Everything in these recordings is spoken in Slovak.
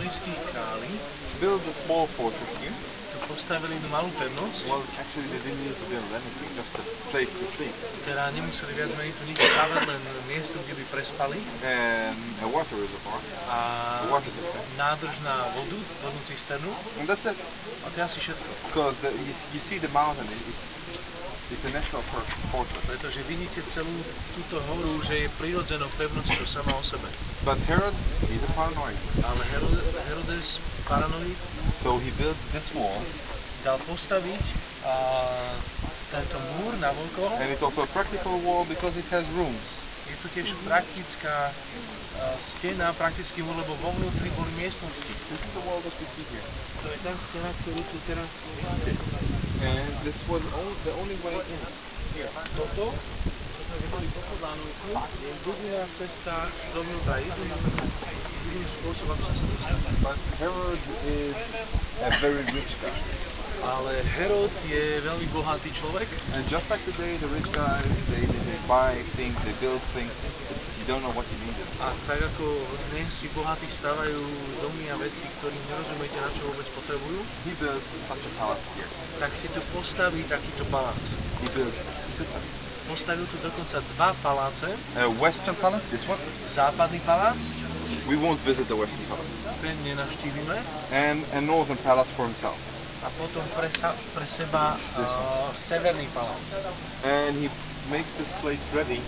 rímski králi built a small fortress here. tu postavili malú pevnosť, Well, actually they didn't need to build anything, just a place to sleep. teda nemuseli viac menej tu nič stavať, len miesto, kde by prespali And a water reservoir, a a water system. nádrž na vodu, vodnú cisternu And that's it. a to je asi všetko. Because you see the mountain, it's a natural fortress. Pretože vidíte celú túto horu, že je prirodzenou pevnosťou sama o sebe. But Herod is a paranoid. Ale Herodes paranoid So he builds this wall, dal postaviť tento múr na okolo. and it's also a practical wall because it has rooms. Je tu tiež praktická stena, praktický múr, lebo vo vnútri boli miestnosti. This is the wall that we see here. To je tá stena, ktorú tu teraz vidíte. And this was the only way in. Here. Toto boli pochodánovku, je jediná cesta dovnútra, jediný spôsob, ako sa dostať. But Herod is a very rich guy. Ale Herod je veľmi bohatý človek. And just like today, the rich guys, they buy things, they build things, you don't know what you need them. A tak ako dnes si bohatí stavajú domy a veci, ktorým nerozumiete, na čo vôbec potrebujú, He built such a palace here. tak si tu postaví takýto palác. He built two palaces. Postavil tu dokonca dva paláce. A western palace, this one. Západný palác, We won't visit the western palace. ten nenavštívime. And a northern palace for himself. A potom pre seba severný palác. And he makes this place ready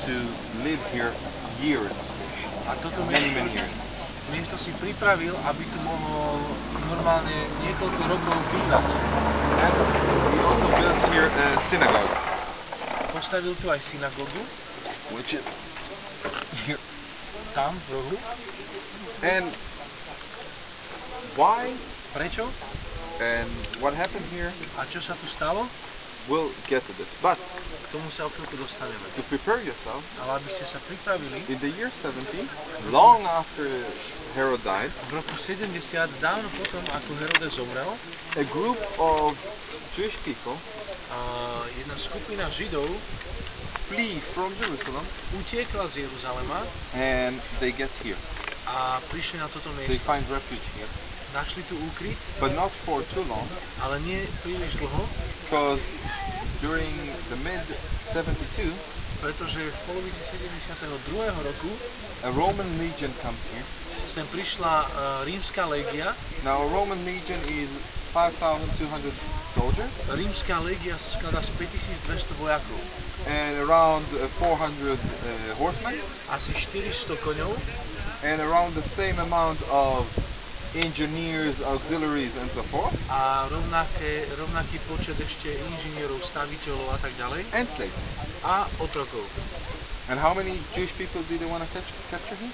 to live here years, A toto many years. miesto si pripravil, aby tu mohol normálne niekoľko rokov bývať. And he also builds here a synagogue, Postavil tu aj synagógu, which is here. tam v rohu. And why Prečo? and what happened here, A čo sa tu stalo? we'll get to this. But K tomu sa o chvíľku dostaneme. to prepare yourself, Ale aby ste sa pripravili, in the year 70, long after Herod died, v roku 70, dávno potom, ako Herodes zomrel, a group of Jewish people jedna skupina Židov flee from Jerusalem utiekla z Jeruzalema and they get here. a prišli na toto They miesto. find refuge here, Našli tu úkryt, but not for too long, ale nie príliš dlho, because during the mid-72, pretože v polovici 72. roku a Roman legion comes here. sem prišla rímska légia. Now, a Roman legion is 5,200 soldiers Rímska légia sa skladá z 5200 vojakov, and around 400 horsemen, asi 400 koňov and around the same amount of engineers, auxiliaries, and so forth, a rovnaký počet ešte inžinierov, staviteľov a tak ďalej and slaves. a otrokov. And how many Jewish people do they want to capture here?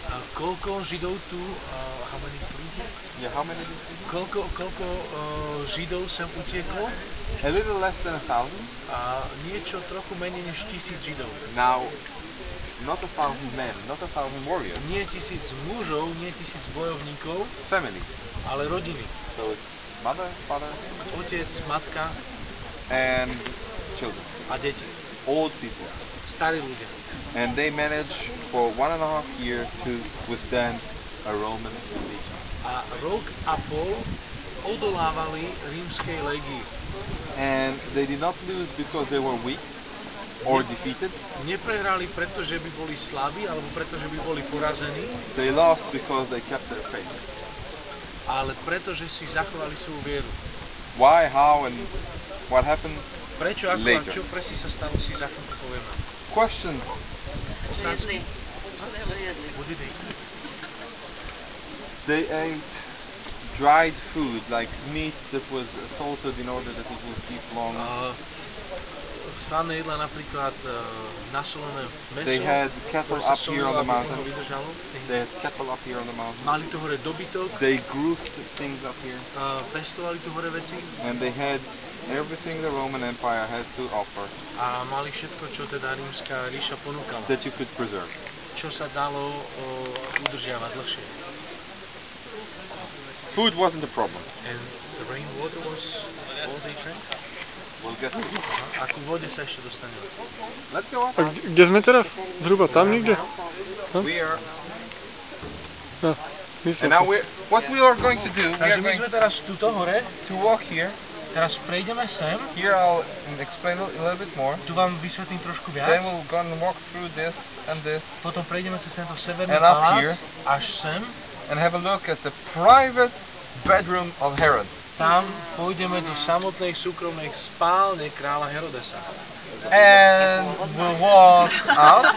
A koľko Židov tu, how many flee? Yeah, how many? Koľko Židov sem utieklo? A little less than 1,000. A niečo trochu menej než 1000 Židov. Now, not 1,000 men, not 1,000 warriors, Nie 1000 mužov, nie 1000 bojovníkov, families. ale rodiny. So it's mother, father, Otec, matka and children, a deti. old people. Starí ľudia. And they manage for 1.5 years to withstand a Roman legion. A rok a pol odolávali rímskej légii. And they did not lose because they were weak or defeated. Neprehrali preto, že by boli slabí, alebo preto, že by boli porazení, They lost because they kept their faith. ale preto, že si zachovali svoju vieru. Why, how, and what happened? Prečo, ako Later. a čo presne sa stalo, si za chvíľku povieme. Question. Otázky? What did they eat? They ate dried food, like meat that was salted in order that it would keep long. Slané jedla, napríklad nasolené meso, They had cattle ktoré sa up here solilo, on the aby mountain. toho vydržalo. They had cattle up here on the mountain. Mali tu hore dobytok, They grew things up here. pestovali tu hore veci And they had everything the Roman Empire had to offer a mali všetko, čo teda rímska ríša ponúkala. that you could preserve. Čo sa dalo udržiavať dlhšie. Food wasn't a problem. And the rainwater was all they drank? We'll get to it. A ku vode sa ešte dostaneme. Let's go up. A kde sme teraz? Zhruba tam niekde? We are No, And now what we are going to do, we Takže are my going sme teraz tuto hore, to walk here. teraz prejdeme sem, Here I'll explain a little bit more. tu vám vysvetlím trošku Then viac, we'll go and walk through this and this potom prejdeme cez tento severný And up here. palác, až sem, and have a look at the private bedroom of Herod. tam pôjdeme do samotnej súkromnej spálne kráľa Herodesa. And we'll walk out.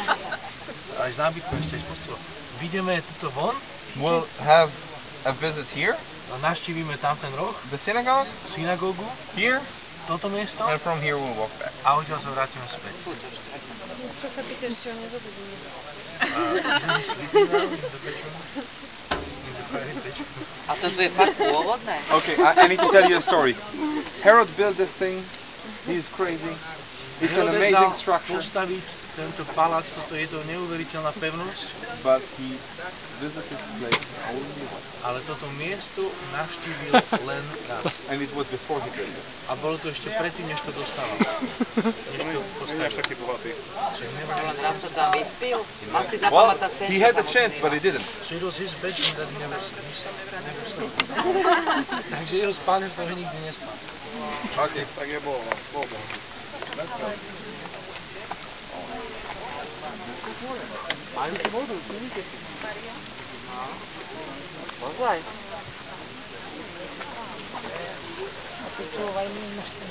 Aj z nábytku ešte aj z postela. Vyjdeme tuto von, We'll have a visit here, navštívime tam ten roh, the synagogue, synagógu, here, toto miesto and from here we'll walk back. a odtiaľ sa vrátime späť. Čo sa pýtaš, čo nezabudíme? A toto je fakt pôvodné? Okay, I need to tell you a story. Herod built this thing. He's crazy. It's an Herodes amazing dal structure, postaviť tento palác, toto je to neuveriteľná pevnosť, but he visited this place only once. ale toto miesto navštívil len raz. And it was before he built it. A bolo to ešte predtým, než to dostal. Než to postavil. So he never Len had raz sa tam vyspil? Mal si Well, zapamätať ten, he čo had sa a mu chance, snívalo. but he didn't. So it was his bedroom that he never slept. Takže jeho spálne v toho nikdy nespal. Okay. Tak je bolo. Pozvaj. A ty čo, aj my máš ten